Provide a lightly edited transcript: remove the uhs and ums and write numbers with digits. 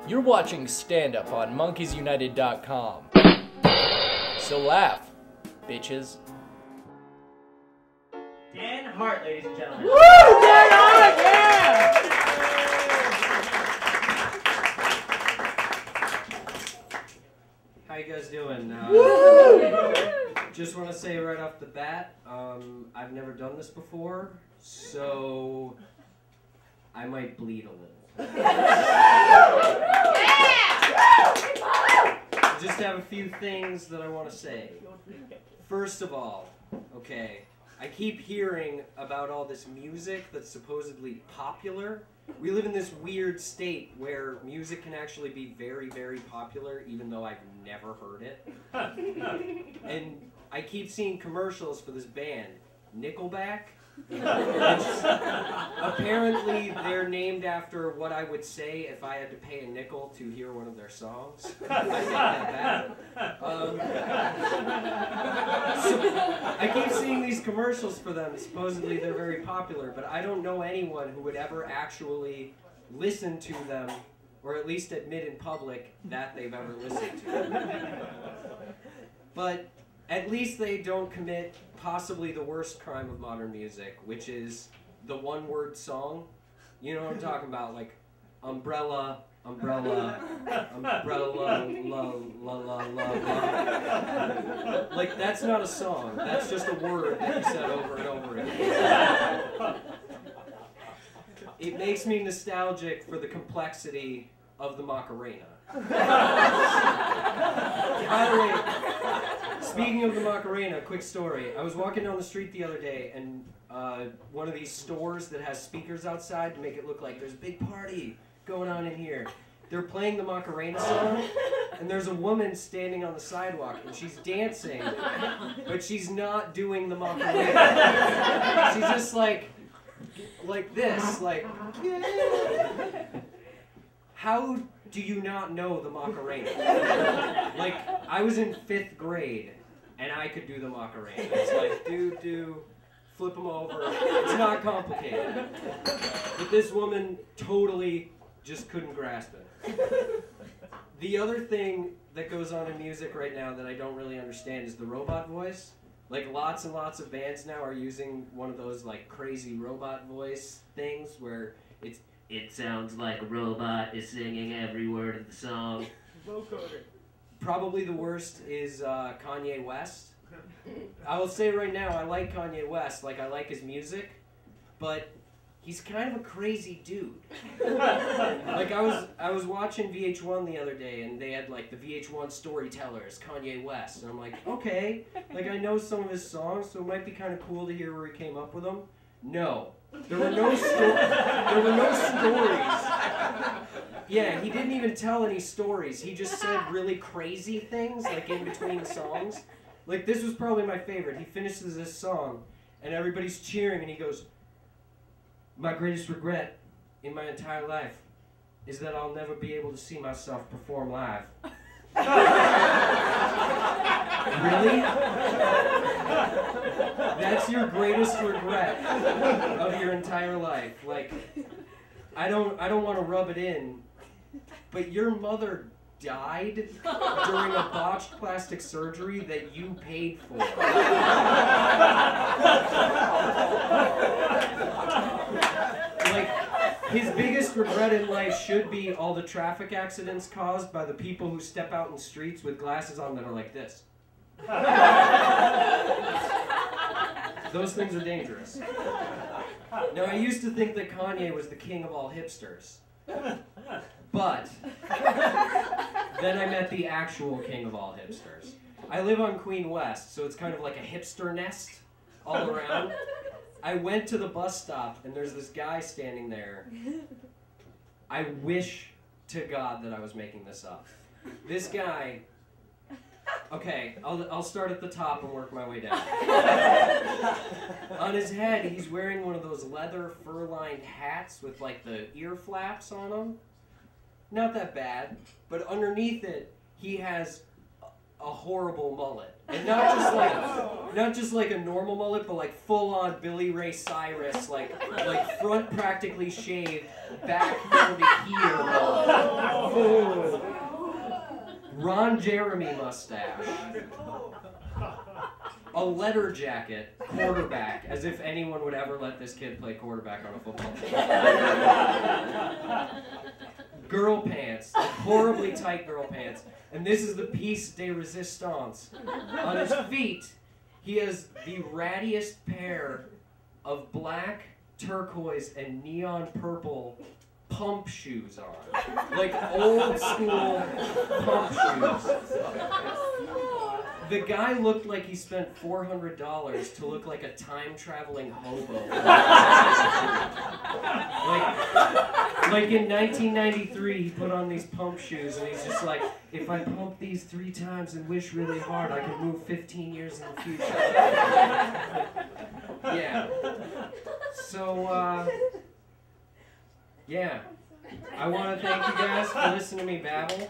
You're watching Stand Up on monkiesunited.com. So laugh, bitches. Dan Hart, ladies and gentlemen. Woo! Dan Hart, yeah! How you guys doing? Just want to say right off the bat, I've never done this before, so I might bleed a little. Just have a few things that I want to say. First of all, okay, I keep hearing about all this music that's supposedly popular. We live in this weird state where music can actually be very, very popular, even though I've never heard it. And I keep seeing commercials for this band, Nickelback. Apparently, they're named after what I would say if I had to pay a nickel to hear one of their songs. I think that bad. So I keep seeing these commercials for them. Supposedly, they're very popular, but I don't know anyone who would ever actually listen to them, or at least admit in public that they've ever listened to them. But at least they don't commit possibly the worst crime of modern music, which is the one-word song. You know what I'm talking about, like umbrella, umbrella, umbrella, la la la la la. Like, that's not a song. That's just a word that you said over and over again. It makes me nostalgic for the complexity of the Macarena. By the way, speaking of the Macarena, quick story. I was walking down the street the other day, and one of these stores that has speakers outside to make it look like there's a big party going on in here. They're playing the Macarena song, and there's a woman standing on the sidewalk, and she's dancing, but she's not doing the Macarena. She's just like this, like, yeah. How do you not know the Macarena? Like, I was in 5th grade, and I could do the Macarena. It's like, do, flip them over. It's not complicated. But this woman totally just couldn't grasp it. The other thing that goes on in music right now that I don't really understand is the robot voice. Like, lots and lots of bands now are using one of those, like, crazy robot voice things where it sounds like a robot is singing every word of the song. Vocoder. Probably the worst is Kanye West. I will say right now, I like Kanye West. Like, I like his music, but he's kind of a crazy dude. Like, I was watching VH1 the other day, and they had, like, the VH1 storytellers, Kanye West. And I'm like, okay, like, I know some of his songs, so it might be kind of cool to hear where he came up with them. No. There were no stories. Yeah, he didn't even tell any stories. He just said really crazy things, like, in between songs. Like, this was probably my favorite. He finishes this song, and everybody's cheering, and he goes, "My greatest regret in my entire life is that I'll never be able to see myself perform live." Really? That's your greatest regret of your entire life. Like, I don't want to rub it in, but your mother died during a botched plastic surgery that you paid for. Like, his biggest regret in life should be all the traffic accidents caused by the people who step out in the streets with glasses on that are like this. Those things are dangerous. Now, I used to think that Kanye was the king of all hipsters. But then I met the actual king of all hipsters. I live on Queen West, so it's kind of like a hipster nest all around. I went to the bus stop, and there's this guy standing there. I wish to God that I was making this up. This guy... Okay, I'll start at the top and work my way down. On his head, he's wearing one of those leather fur-lined hats with, like, the ear flaps on them. Not that bad, but underneath it, he has a horrible mullet. And not just like a normal mullet, but like full-on Billy Ray Cyrus, like front practically shaved, back down to here mullet. Ron Jeremy mustache. A letter jacket, quarterback, as if anyone would ever let this kid play quarterback on a football team. Girl pants, like horribly tight girl pants. And this is the piece de resistance. On his feet, he has the rattiest pair of black, turquoise, and neon purple pump shoes on. Like old school pump shoes. The guy looked like he spent $400 to look like a time-traveling hobo. like in 1993, he put on these pump shoes, and he's just like, if I pump these 3 times and wish really hard, I can move 15 years in the future. Yeah. So, yeah. I want to thank you guys for listening to me babble.